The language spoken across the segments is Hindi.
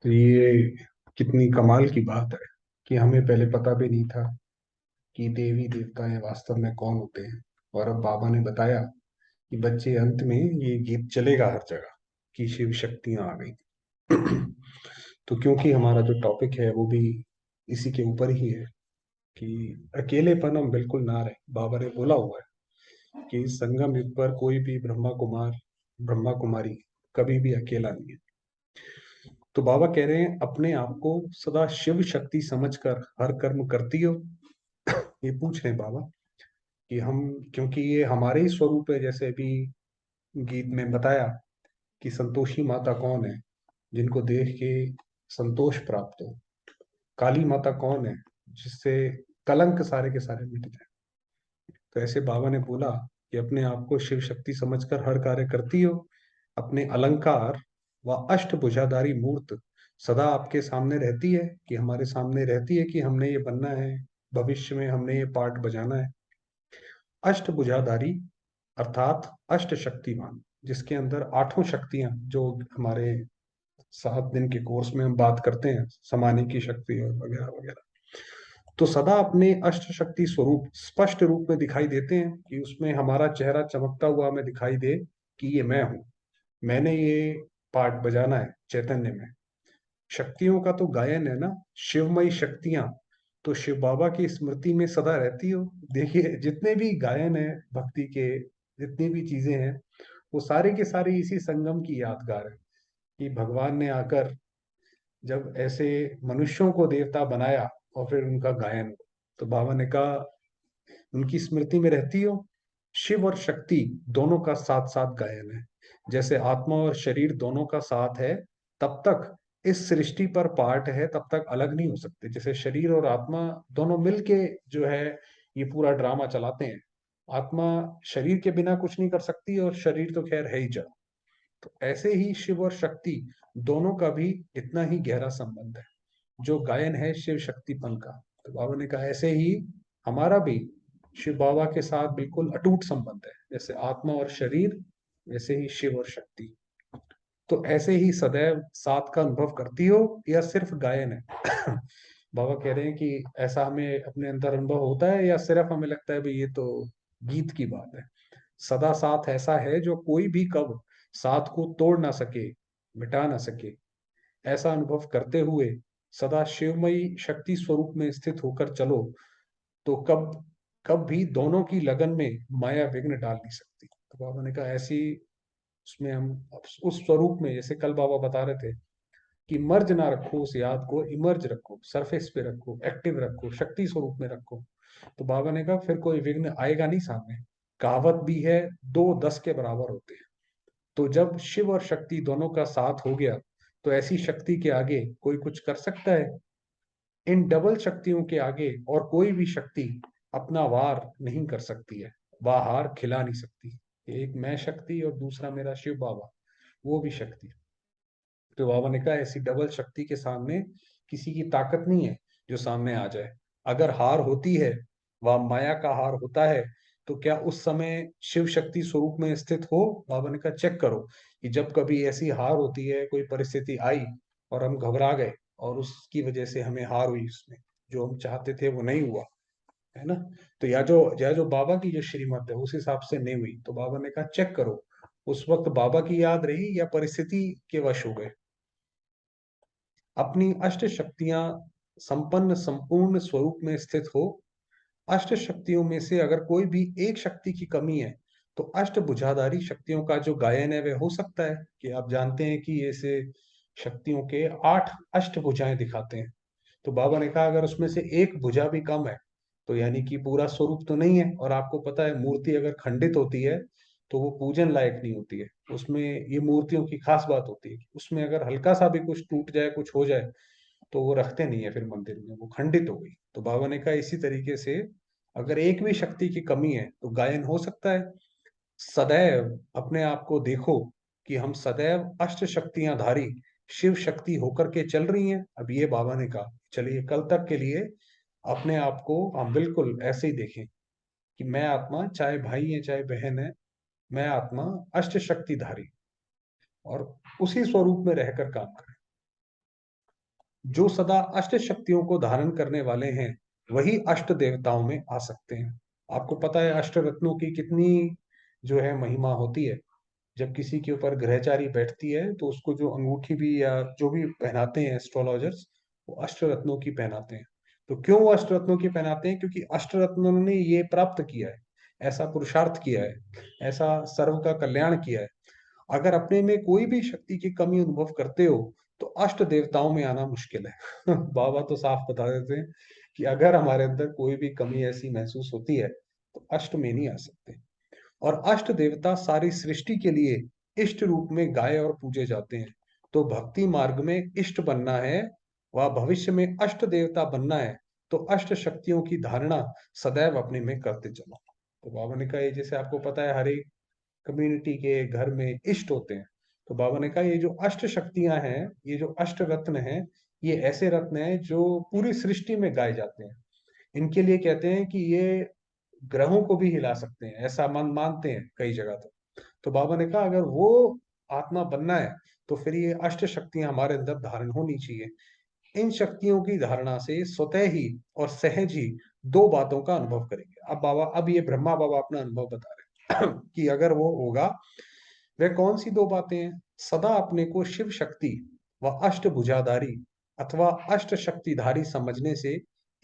तो ये कितनी कमाल की बात है कि हमें पहले पता भी नहीं था कि देवी देवताएं वास्तव में कौन होते हैं। और अब बाबा ने बताया कि बच्चे अंत में ये गीत चलेगा हर जगह कि शिव शक्तियां आ गई। तो क्योंकि हमारा जो टॉपिक है वो भी इसी के ऊपर ही है कि अकेलेपन हम बिल्कुल ना रहे। बाबा ने बोला हुआ है कि इस संगम युग पर कोई भी ब्रह्मा कुमारी कभी भी अकेला नहीं है। तो बाबा कह रहे हैं अपने आप को सदा शिव शक्ति समझकर हर कर्म करती हो। ये पूछ रहे हैं बाबा कि हम, क्योंकि ये हमारे ही स्वरूप है। जैसे अभी गीत में बताया कि संतोषी माता कौन है, जिनको देख के संतोष प्राप्त हो। काली माता कौन है, जिससे कलंक सारे के सारे मिट जाए। तो ऐसे बाबा ने बोला कि अपने आप को शिव शक्ति समझकर हर कार्य करती हो। अपने अलंकार व अष्टभुजाधारी मूर्त सदा आपके सामने रहती है, कि हमारे सामने रहती है कि हमने ये बनना है, भविष्य में हमने ये पार्ट बजाना है। अष्टभुजाधारी अर्थात अष्ट शक्तिमान, जिसके अंदर आठों शक्तियां, जो हमारे 7 दिन के कोर्स में हम बात करते हैं, समाने की शक्ति और वगैरह वगैरह। तो सदा अपने अष्ट शक्ति स्वरूप स्पष्ट रूप में दिखाई देते हैं, कि उसमें हमारा चेहरा चमकता हुआ हमें दिखाई दे कि ये मैं हूं, मैंने ये पार्ट बजाना है चैतन्य में। शक्तियों का तो गायन है ना, शिवमयी शक्तियां तो शिव बाबा की स्मृति में सदा रहती हो। देखिए जितने भी गायन है भक्ति के, जितनी भी चीजें हैं, वो सारे के सारे इसी संगम की यादगार है कि भगवान ने आकर जब ऐसे मनुष्यों को देवता बनाया और फिर उनका गायन हो। तो बाबा ने कहा उनकी स्मृति में रहती हो। शिव और शक्ति दोनों का साथ साथ गायन है। जैसे आत्मा और शरीर दोनों का साथ है, तब तक इस सृष्टि पर पार्ट है, तब तक अलग नहीं हो सकते। जैसे शरीर और आत्मा दोनों मिलके जो है ये पूरा ड्रामा चलाते हैं। आत्मा शरीर के बिना कुछ नहीं कर सकती, और शरीर तो खैर है ही जड़। तो ऐसे ही शिव और शक्ति दोनों का भी इतना ही गहरा संबंध है, जो गायन है शिव शक्तिपन का। तो बाबा ने कहा ऐसे ही हमारा भी शिव बाबा के साथ बिल्कुल अटूट संबंध है। जैसे आत्मा और शरीर, वैसे ही शिव और शक्ति। तो ऐसे ही सदैव साथ का अनुभव करती हो, या सिर्फ गायन है? बाबा कह रहे हैं कि ऐसा हमें अपने अंदर अनुभव होता है, या सिर्फ हमें लगता है भाई ये तो गीत की बात है। सदा साथ ऐसा है जो कोई भी कब साथ को तोड़ ना सके, मिटा ना सके। ऐसा अनुभव करते हुए सदा शिवमयी शक्ति स्वरूप में स्थित होकर चलो, तो कब कब भी दोनों की लगन में माया विघ्न डाल नहीं सकती। तो बाबा ने कहा ऐसी उसमें हम उस स्वरूप में, जैसे कल बाबा बता रहे थे कि मर्ज ना रखो उस याद को, इमर्ज रखो, सरफेस पे रखो, एक्टिव रखो, शक्ति स्वरूप में रखो। तो बाबा ने कहा फिर कोई विघ्न आएगा नहीं सामने। कहावत भी है, दो 10 के बराबर होते हैं। तो जब शिव और शक्ति दोनों का साथ हो गया, तो ऐसी शक्ति के आगे कोई कुछ कर सकता है? इन डबल शक्तियों के आगे और कोई भी शक्ति अपना वार नहीं कर सकती है, वह हार खिला नहीं सकती। एक मैं शक्ति और दूसरा मेरा शिव बाबा, वो भी शक्ति। तो बाबा ने कहा ऐसी डबल शक्ति के सामने किसी की ताकत नहीं है जो सामने आ जाए। अगर हार होती है, वह माया का हार होता है, तो क्या उस समय शिव शक्ति स्वरूप में स्थित हो? बाबा ने कहा चेक करो कि जब कभी ऐसी हार होती है, कोई परिस्थिति आई और हम घबरा गए, और उसकी वजह से हमें हार हुई, उसमें जो हम चाहते थे वो नहीं हुआ, है ना? तो या जो बाबा की जो श्रीमत है उस हिसाब से नहीं हुई, तो बाबा ने कहा चेक करो उस वक्त बाबा की याद रही या परिस्थिति के वश हो गए। अपनी अष्ट शक्तियां संपन्न संपूर्ण स्वरूप में स्थित हो। अष्ट शक्तियों में से अगर कोई भी एक शक्ति की कमी है, तो अष्ट भुजाधारी शक्तियों का जो गायन है वह हो सकता है। कि आप जानते हैं कि ऐसे शक्तियों के 8 अष्ट भुजाएं दिखाते हैं। तो बाबा ने कहा अगर उसमें से एक भुजा भी कम है, तो यानी कि पूरा स्वरूप तो नहीं है। और आपको पता है मूर्ति अगर खंडित होती है तो वो पूजन लायक नहीं होती है। उसमें ये मूर्तियों की खास बात होती है कि उसमें अगर हल्का सा भी कुछ टूट जाए, कुछ हो जाए, तो वो रखते नहीं है फिर मंदिर में, वो खंडित हो गई। तो बाबा ने कहा इसी तरीके से अगर एक भी शक्ति की कमी है तो गायन हो सकता है। सदैव अपने आप को देखो कि हम सदैव अष्ट शक्तियां धारी शिव शक्ति होकर के चल रही हैं। अब ये बाबा ने कहा चलिए कल तक के लिए अपने आप को हम बिल्कुल ऐसे ही देखें कि मैं आत्मा, चाहे भाई है चाहे बहन है, मैं आत्मा अष्ट शक्ति धारी, और उसी स्वरूप में रहकर काम करें। जो सदा अष्ट शक्तियों को धारण करने वाले हैं वही अष्ट देवताओं में आ सकते हैं। आपको पता है अष्ट रत्नों की कितनी जो है महिमा होती है। जब किसी के ऊपर ग्रहचारी बैठती है तो उसको जो अंगूठी भी या जो भी पहनाते हैं एस्ट्रोलॉजर्स, वो अष्ट रत्नों की पहनाते हैं। तो क्यों वो अष्ट रत्नों की पहनाते हैं? क्योंकि अष्ट रत्नों ने ये प्राप्त किया है, ऐसा पुरुषार्थ किया है, ऐसा सर्व का कल्याण किया है। अगर अपने में कोई भी शक्ति की कमी अनुभव करते हो तो अष्ट देवताओं में आना मुश्किल है। बाबा तो साफ बता देते हैं कि अगर हमारे अंदर कोई भी कमी ऐसी महसूस होती है तो अष्ट में नहीं आ सकते। और अष्ट देवता सारी सृष्टि के लिए इष्ट रूप में गाए और पूजे जाते हैं। तो भक्ति मार्ग में इष्ट बनना है व भविष्य में अष्ट देवता बनना है तो अष्ट शक्तियों की धारणा सदैव अपने में करते चलो। तो बाबा ने कहा ये जैसे आपको पता है हर एक कम्युनिटी के घर में इष्ट होते हैं। तो बाबा ने कहा ये जो अष्ट शक्तियां हैं, ये जो अष्ट रत्न हैं, ये ऐसे रत्न हैं जो पूरी सृष्टि में गाए जाते हैं। इनके लिए कहते हैं कि ये ग्रहों को भी हिला सकते हैं, ऐसा मानते हैं कई जगह। तो बाबा ने कहा अगर वो आत्मा बनना है तो फिर ये अष्ट शक्तियां हमारे अंदर धारण होनी चाहिए। इन शक्तियों की धारणा से स्वतः ही और सहज ही दो बातों का अनुभव करेंगे। अब ये ब्रह्मा बाबा अपना अनुभव बता रहे हैं कि अगर वो होगा, वह कौन सी दो बातें हैं? सदा अपने को शिव शक्ति व अष्ट भुजाधारी अथवा अष्ट शक्तिधारी समझने से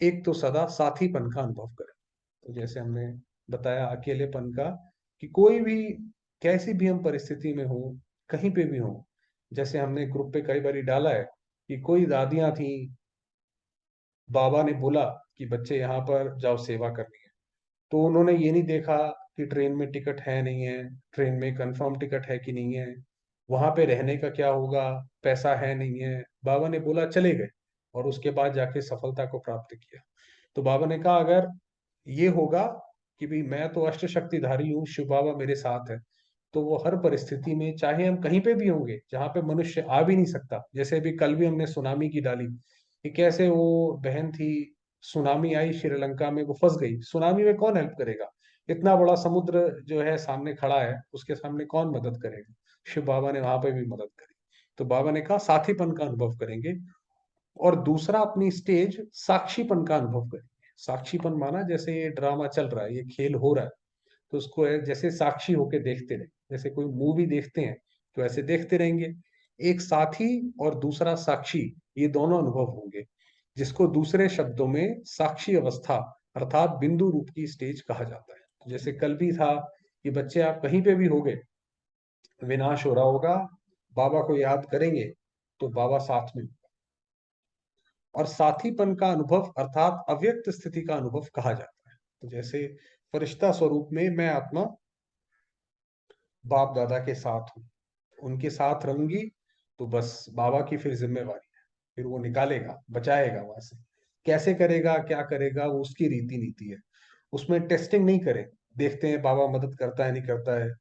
एक तो सदा साथीपन का अनुभव करें। तो जैसे हमने बताया अकेलेपन का, कि कोई भी कैसी भी हम परिस्थिति में हो, कहीं पे भी हो, जैसे हमने ग्रुप पे कई बार डाला है कि कोई दादियां थी, बाबा ने बोला कि बच्चे यहाँ पर जाओ सेवा करनी है। तो उन्होंने ये नहीं देखा कि ट्रेन में टिकट है नहीं है, ट्रेन में कंफर्म टिकट है कि नहीं है, वहां पे रहने का क्या होगा, पैसा है नहीं है। बाबा ने बोला चले गए और उसके बाद जाके सफलता को प्राप्त किया। तो बाबा ने कहा अगर ये होगा कि भाई मैं तो अष्ट शक्तिधारी हूँ, शिव बाबा मेरे साथ है, तो वो हर परिस्थिति में चाहे हम कहीं पे भी होंगे जहां पे मनुष्य आ भी नहीं सकता। जैसे अभी कल भी हमने सुनामी की डाली कि कैसे वो बहन थी, सुनामी आई श्रीलंका में, वो फंस गई। सुनामी में कौन हेल्प करेगा? इतना बड़ा समुद्र जो है सामने खड़ा है, उसके सामने कौन मदद करेगा? शिव बाबा ने वहां पे भी मदद करी। तो बाबा ने कहा साथीपन का अनुभव करेंगे। और दूसरा अपनी स्टेज साक्षीपन का अनुभव करेंगे। साक्षीपन माना जैसे ये ड्रामा चल रहा है, ये खेल हो रहा है, तो उसको जैसे साक्षी होके देखते रहे, जैसे कोई मूवी देखते हैं तो ऐसे देखते रहेंगे। एक साथी और दूसरा साक्षी, ये दोनों अनुभव होंगे, जिसको दूसरे शब्दों में साक्षी अवस्था अर्थात बिंदु रूप की स्टेज कहा जाता है। तो जैसे कल भी था कि बच्चे आप कहीं पे भी होगे, विनाश हो रहा होगा, बाबा को याद करेंगे तो बाबा साथ में। और साथीपन का अनुभव अर्थात अव्यक्त स्थिति का अनुभव कहा जाता है। तो जैसे फरिश्ता स्वरूप में मैं आत्मा बाप दादा के साथ हूँ, उनके साथ रहूंगी, तो बस बाबा की फिर जिम्मेवारी है, फिर वो निकालेगा, बचाएगा वहां से। कैसे करेगा, क्या करेगा, वो उसकी रीति नीति है। उसमें टेस्टिंग नहीं करे, देखते हैं बाबा मदद करता है नहीं करता है,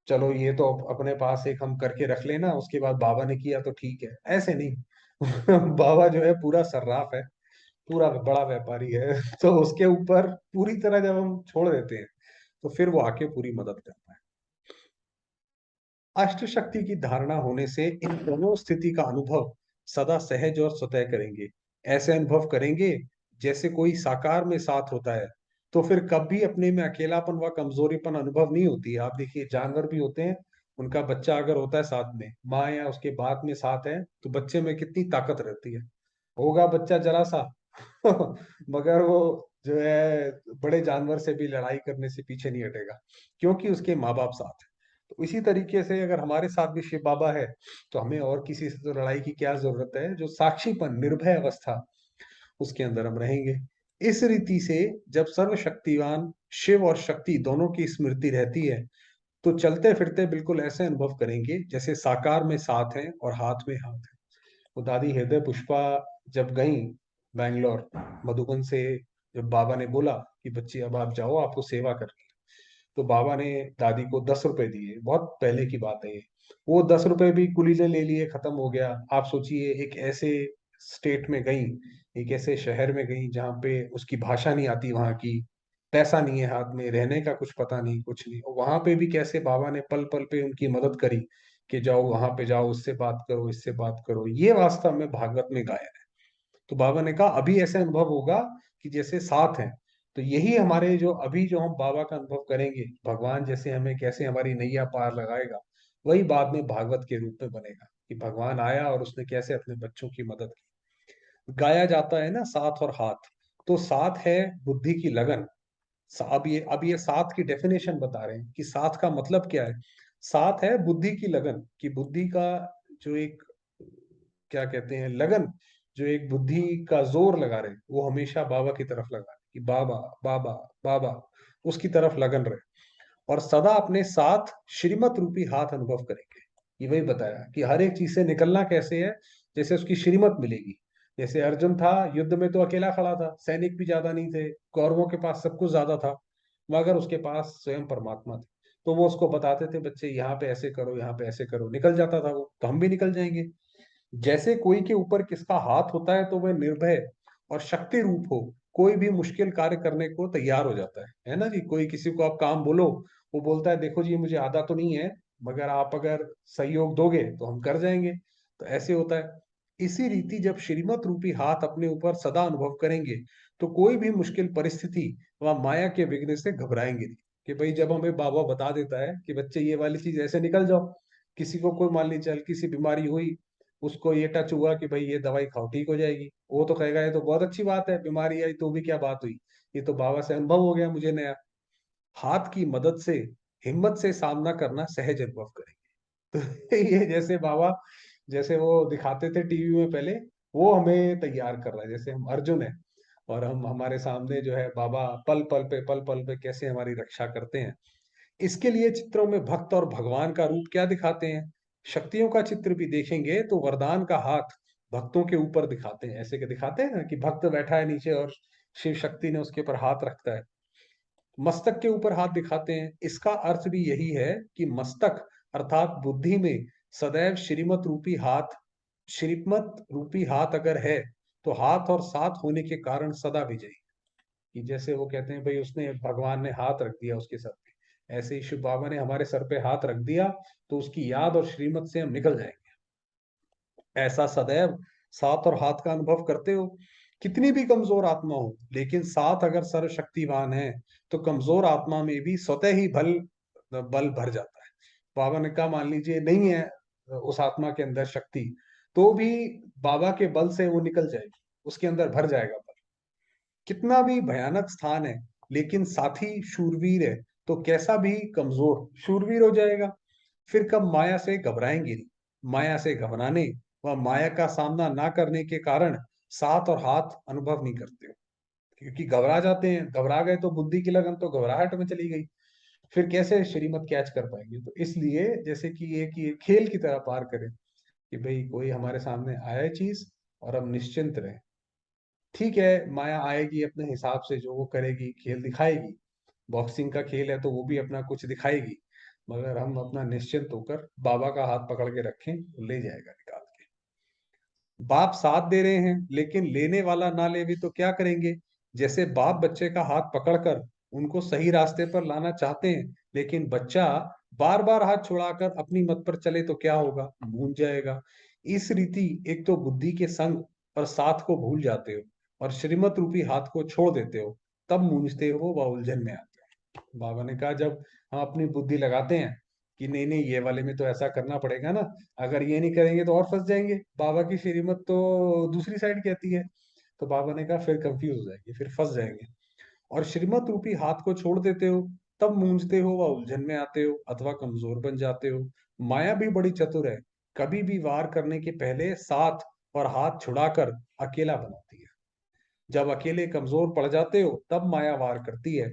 चलो ये तो अपने पास एक हम करके रख लेना, उसके बाद बाबा ने किया तो ठीक है, ऐसे नहीं। बाबा जो है पूरा सर्राफ है, पूरा बड़ा व्यापारी है। तो उसके ऊपर पूरी तरह जब हम छोड़ देते हैं तो फिर वो आके पूरी मदद करता है। अष्ट शक्ति की धारणा होने से इन दोनों स्थिति का अनुभव सदा सहज और स्वतः करेंगे। ऐसे अनुभव करेंगे जैसे कोई साकार में साथ होता है, तो फिर कभी अपने में अकेलापन व कमजोरीपन अनुभव नहीं होती है। आप देखिए जानवर भी होते हैं, उनका बच्चा अगर होता है साथ में, माँ या उसके बाप में साथ है, तो बच्चे में कितनी ताकत रहती है। होगा बच्चा जरा सा, मगर वो जो है बड़े जानवर से भी लड़ाई करने से पीछे नहीं हटेगा, क्योंकि उसके माँ बाप साथ है। तो इसी तरीके से अगर हमारे साथ भी शिव बाबा है तो हमें और किसी से तो लड़ाई की क्या जरूरत है। जो साक्षीपन, निर्भय अवस्था, उसके अंदर हम रहेंगे। इस रीति से जब सर्वशक्तिवान शिव और शक्ति दोनों की स्मृति रहती है तो चलते फिरते बिल्कुल ऐसे अनुभव करेंगे जैसे साकार में साथ हैं और हाथ में हाथ है। वो दादी हृदय पुष्पा जब गई बैंगलोर, मधुबन से, जब बाबा ने बोला कि बच्ची अब आप जाओ, आपको सेवा करनी है, तो बाबा ने दादी को 10 रुपए दिए। बहुत पहले की बात है ये। वो 10 रुपए भी कुली ने ले लिए, खत्म हो गया। आप सोचिए एक ऐसे स्टेट में गई, एक ऐसे शहर में गई जहाँ पे उसकी भाषा नहीं आती वहां की, पैसा नहीं है हाथ में, रहने का कुछ पता नहीं, कुछ नहीं, और वहां पे भी कैसे बाबा ने पल पल पे उनकी मदद करी कि जाओ वहां पे जाओ, उससे बात करो, इससे बात करो। ये वास्तव में भागवत में गाया है। तो बाबा ने कहा अभी ऐसा अनुभव होगा कि जैसे साथ हैं। तो यही हमारे जो अभी जो हम बाबा का अनुभव करेंगे, भगवान जैसे हमें कैसे हमारी नैया पार लगाएगा, वही बाद में भागवत के रूप में बनेगा कि भगवान आया और उसने कैसे अपने बच्चों की मदद की। गाया जाता है ना साथ और हाथ, तो साथ है बुद्धि की लगन। अब ये साथ की डेफिनेशन बता रहे हैं कि साथ का मतलब क्या है। साथ है बुद्धि की लगन, कि बुद्धि का जो एक, क्या कहते हैं, लगन, जो एक बुद्धि का जोर लगा रहे वो हमेशा बाबा की तरफ लगा रहे, कि बाबा बाबा बाबा, उसकी तरफ लगन रहे। और सदा अपने साथ श्रीमत रूपी हाथ अनुभव करेंगे। ये वही बताया कि हर एक चीज से निकलना कैसे है, जैसे उसकी श्रीमत मिलेगी। जैसे अर्जुन था युद्ध में तो अकेला खड़ा था, सैनिक भी ज्यादा नहीं थे, कौरवों के पास सब कुछ ज्यादा था, मगर उसके पास स्वयं परमात्मा थे। तो वो उसको बताते थे, बच्चे यहाँ पे ऐसे करो, यहाँ पे ऐसे करो, निकल जाता था वो। तो हम भी निकल जाएंगे। जैसे कोई के ऊपर किसका हाथ होता है तो वह निर्भय और शक्ति रूप हो, कोई भी मुश्किल कार्य करने को तैयार हो जाता है ना जी। कोई किसी को आप काम बोलो, वो बोलता है देखो जी मुझे आधा तो नहीं है, मगर आप अगर सहयोग दोगे तो हम कर जाएंगे। तो ऐसे होता है। इसी रीति जब श्रीमत रूपी हाथ अपने ऊपर सदा अनुभव करेंगे, तो कोई भी मुश्किल परिस्थिति व माया के विघ्न से घबराएंगे नहीं। कि भाई जब हमें बाबा बता देता है कि बच्चे ये वाली चीज ऐसे निकल जाओ, किसी को कोई मान लीजिए हल्की सी बीमारी हुई, उसको ये टच हुआ कि भाई ये दवाई खाओ ठीक हो जाएगी, वो तो कहेगा ये तो बहुत अच्छी बात है, बीमारी आई तो भी क्या बात हुई, ये तो बाबा से अनुभव हो गया मुझे नया। हाथ की मदद से हिम्मत से सामना करना सहज अनुभव करेंगे। तो ये जैसे बाबा, जैसे वो दिखाते थे टीवी में पहले, वो हमें तैयार कर रहा है। जैसे हम अर्जुन है और हम हमारे सामने जो है बाबा पल पल पे कैसे हमारी रक्षा करते हैं। इसके लिए चित्रों में भक्त और भगवान का रूप क्या दिखाते हैं। शक्तियों का चित्र भी देखेंगे तो वरदान का हाथ भक्तों के ऊपर दिखाते हैं। ऐसे के दिखाते हैं ना कि भक्त बैठा है नीचे और शिव शक्ति ने उसके ऊपर हाथ रखता है, मस्तक के ऊपर हाथ दिखाते हैं। इसका अर्थ भी यही है कि मस्तक अर्थात बुद्धि में सदैव श्रीमत रूपी हाथ अगर है, तो हाथ और साथ होने के कारण सदा विजयी। कि जैसे वो कहते हैं भाई उसने, भगवान ने हाथ रख दिया उसके सर पे, ऐसे ही शिव बाबा ने हमारे सर पे हाथ रख दिया, तो उसकी याद और श्रीमत से हम निकल जाएंगे। ऐसा सदैव साथ और हाथ का अनुभव करते हो। कितनी भी कमजोर आत्मा हो, लेकिन साथ अगर सर्वशक्तिवान है, तो कमजोर आत्मा में भी स्वतः ही बल भर जाता है। बाबा ने कहा मान लीजिए नहीं है उस आत्मा के अंदर शक्ति, तो भी बाबा के बल से वो निकल जाएगी, उसके अंदर भर जाएगा बल। कितना भी भयानक स्थान है, लेकिन साथी शूरवीर है, तो कैसा भी कमजोर शूरवीर हो जाएगा। फिर कब माया से घबराएंगे नहीं। माया से घबराने व माया का सामना ना करने के कारण साथ और हाथ अनुभव नहीं करते हो। क्योंकि घबरा जाते हैं, घबरा गए तो बुद्धि की लगन तो घबराहट में चली गई, फिर कैसे श्रीमत कैच कर पाएंगे। तो इसलिए जैसे कि ये खेल की तरह पार करें, कि भाई कोई हमारे सामने आया है चीज और हम निश्चिंत रहे। ठीक है, माया आएगी अपने हिसाब से, जो वो करेगी खेल दिखाएगी, बॉक्सिंग का खेल है तो वो भी अपना कुछ दिखाएगी, मगर हम अपना निश्चिंत होकर बाबा का हाथ पकड़ के रखें, वो ले जाएगा निकाल के। बाप साथ दे रहे हैं लेकिन लेने वाला ना ले भी तो क्या करेंगे। जैसे बाप बच्चे का हाथ पकड़कर उनको सही रास्ते पर लाना चाहते हैं, लेकिन बच्चा बार बार हाथ छुड़ाकर अपनी मत पर चले तो क्या होगा, भूल जाएगा। इस रीति एक तो बुद्धि के संग और साथ को भूल जाते हो, और श्रीमत रूपी हाथ को छोड़ देते हो, तब मूंझते हो व उलझन में आते हो। बाबा ने कहा जब हम अपनी बुद्धि लगाते हैं कि नहीं नहीं ये वाले में तो ऐसा करना पड़ेगा ना, अगर ये नहीं करेंगे तो और फंस जाएंगे, बाबा की श्रीमत तो दूसरी साइड कहती है। तो बाबा ने कहा फिर कंफ्यूज हो जाएंगे, फिर फंस जाएंगे। और श्रीमत रूपी हाथ को छोड़ देते हो, तब मूंझते हो व उलझन में आते हो अथवा कमजोर बन जाते हो। माया भी बड़ी चतुर है, कभी भी वार करने के पहले साथ और हाथ छुड़ाकर अकेला बनाती है। जब अकेले कमजोर पड़ जाते हो तब माया वार करती है।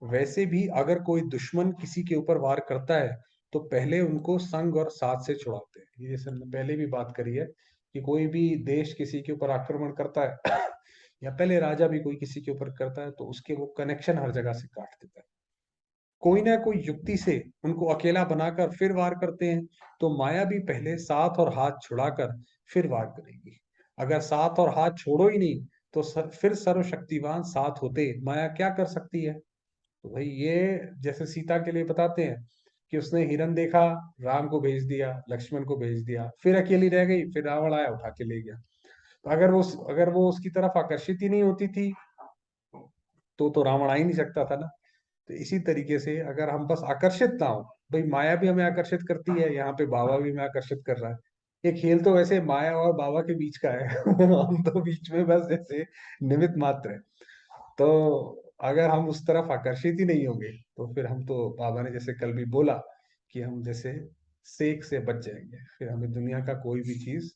वैसे भी अगर कोई दुश्मन किसी के ऊपर वार करता है, तो पहले उनको संग और साथ से छुड़ाते हैं। ये जैसे हमने पहले भी बात करी है कि कोई भी देश किसी के ऊपर आक्रमण करता है या पहले राजा भी कोई किसी के ऊपर करता है, तो उसके वो कनेक्शन हर जगह से काट देता है। कोई ना कोई युक्ति से उनको अकेला बनाकर फिर वार करते हैं। तो माया भी पहले साथ और हाथ छुड़ाकर फिर वार करेगी। अगर साथ और हाथ छोड़ो ही नहीं, तो फिर सर्वशक्तिवान साथ होते माया क्या कर सकती है। तो भाई ये जैसे सीता के लिए बताते हैं कि उसने हिरन देखा, राम को भेज दिया, लक्ष्मण को भेज दिया, फिर अकेली रह गई, फिर रावण आया उठा के ले गया। तो अगर वो उसकी तरफ आकर्षित ही नहीं होती थी तो रावण आ ही नहीं सकता था ना। तो इसी तरीके से अगर हम बस आकर्षित ना हो, भाई माया भी हमें आकर्षित करती है, यहाँ पे बाबा भी हमें आकर्षित कर रहा है। ये खेल तो वैसे माया और बाबा के बीच का है हम तो बीच में बस जैसे निमित्त मात्र है। तो अगर हम उस तरफ आकर्षित ही नहीं होंगे तो फिर हम तो, बाबा ने जैसे कल भी बोला कि हम जैसे सेक से बच जाएंगे, फिर हमें दुनिया का कोई भी चीज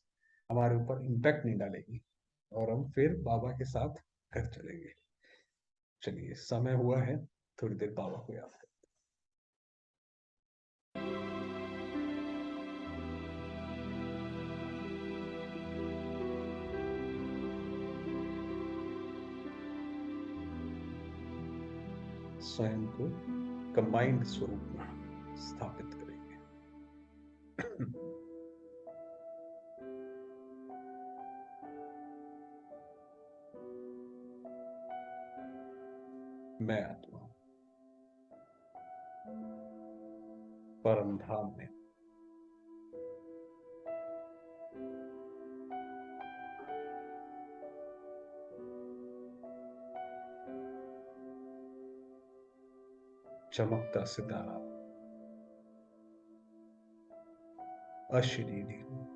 हमारे ऊपर इम्पैक्ट नहीं डालेगी और हम फिर बाबा के साथ घर चलेंगे। चलिए समय हुआ है, थोड़ी देर बाबा को याद करें, स्वयं को कंबाइंड स्वरूप में स्थापित करेंगे। मैं आत्मा परम धाम में चमकता सितारा अशरीरी हूं।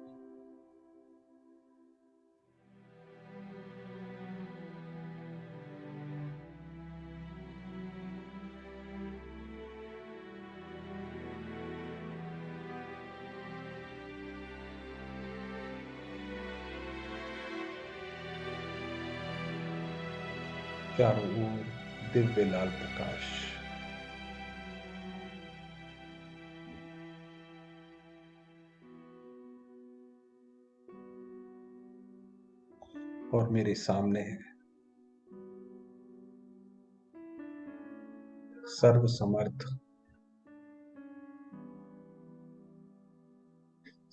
चारों ओर दिव्य लाल प्रकाश, और मेरे सामने है सर्व समर्थ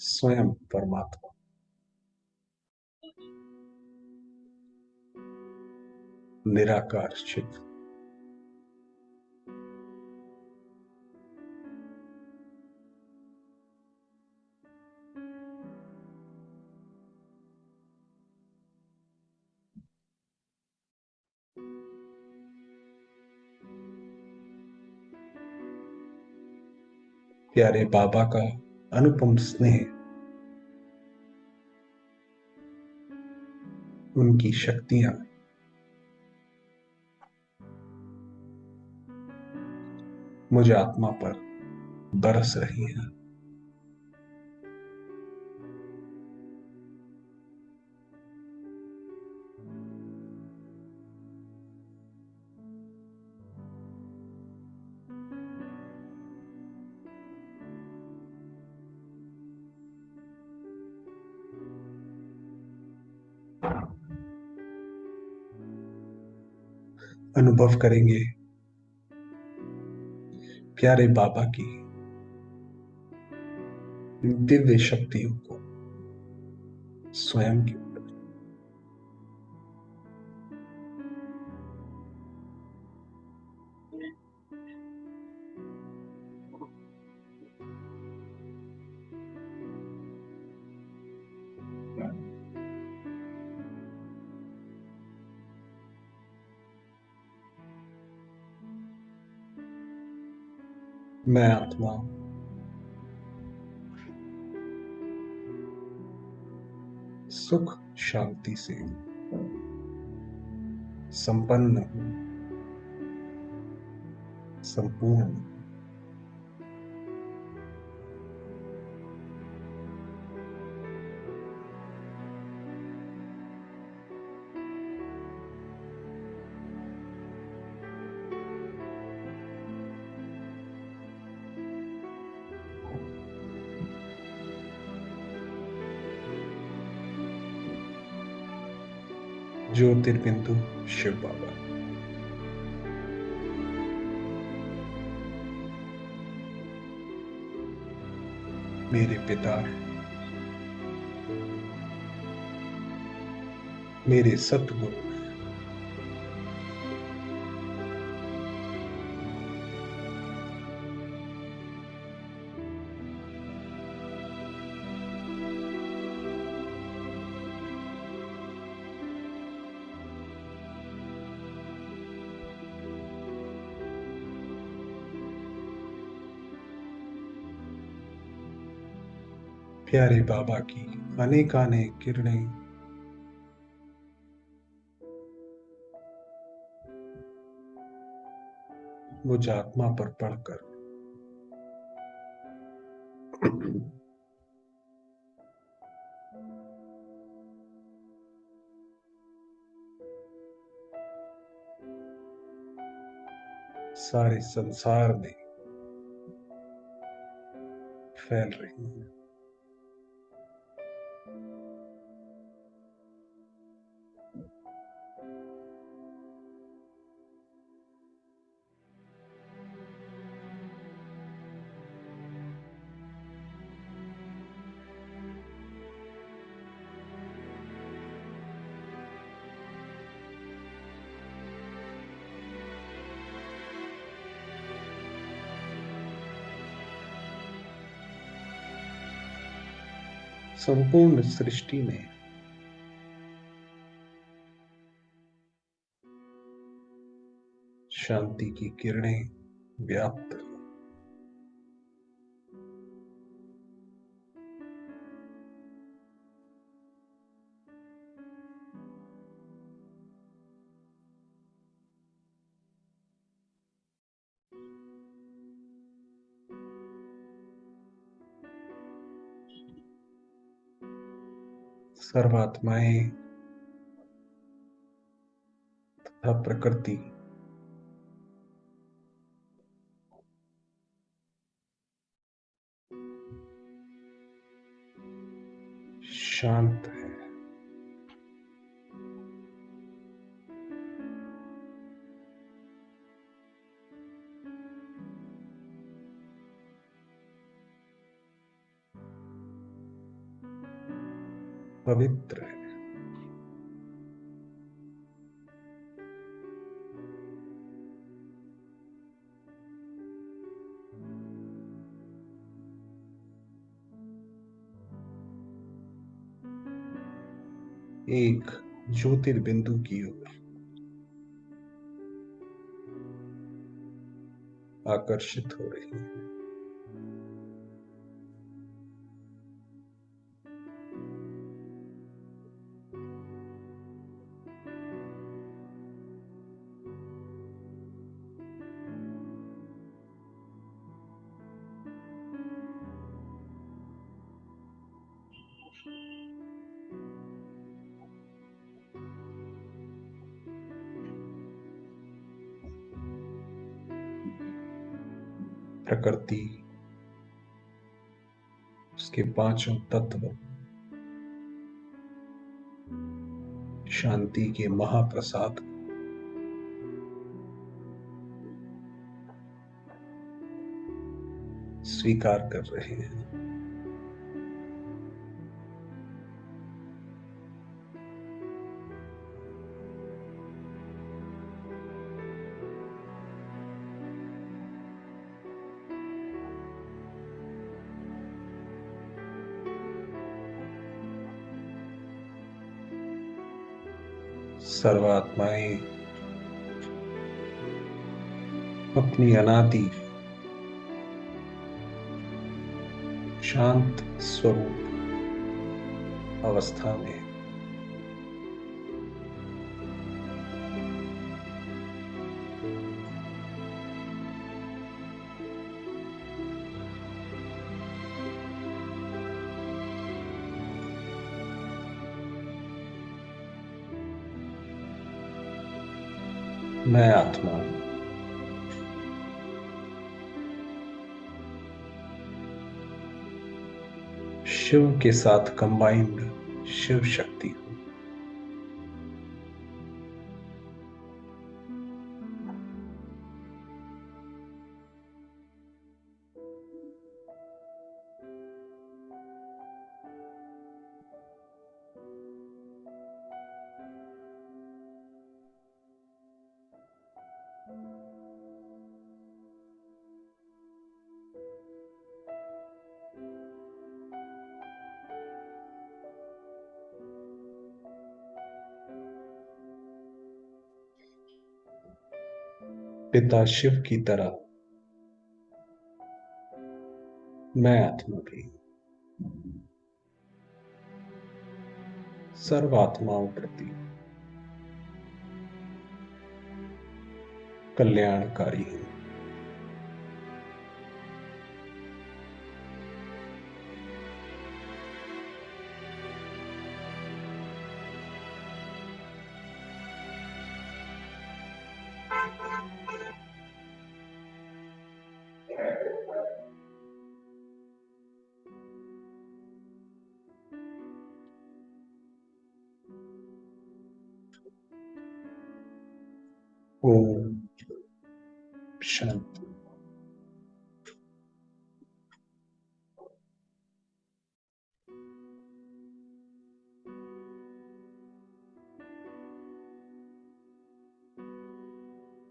स्वयं परमात्मा। निराकार शिव। प्यारे बाबा का अनुपम स्नेह, उनकी शक्तियां मुझे आत्मा पर बरस रही हैं। अनुभव करेंगे प्यारे बाबा की दिव्य शक्तियों को स्वयं के ऊपर। मैं आत्मा सुख शांति से संपन्न हूं, संपूर्ण। ज्योतिर्बिंदु शिव बाबा। मेरे पिता, मेरे सतगुरु, प्यारे बाबा की अनेकानेक किरणें मुझ आत्मा पर पड़कर सारे संसार में फैल रही हैं। संपूर्ण सृष्टि में शांति की किरणें व्याप्त हैं। सर्वात्माएं तथा प्रकृति शांत है, पवित्र है। एक ज्योतिर्बिंदु की ओर आकर्षित हो रही है। प्रकृति, उसके पांचों तत्व शांति के महाप्रसाद स्वीकार कर रहे हैं। सर्वात्माएं अपनी अनादि शांत स्वरूप अवस्था में मैं आत्मा शिव के साथ कंबाइंड शिव शक्ति हूं। पिता शिव की तरह मैं आत्मा भी हूं। सर्वात्माओं प्रति कल्याणकारी हूँ। ओम शांति।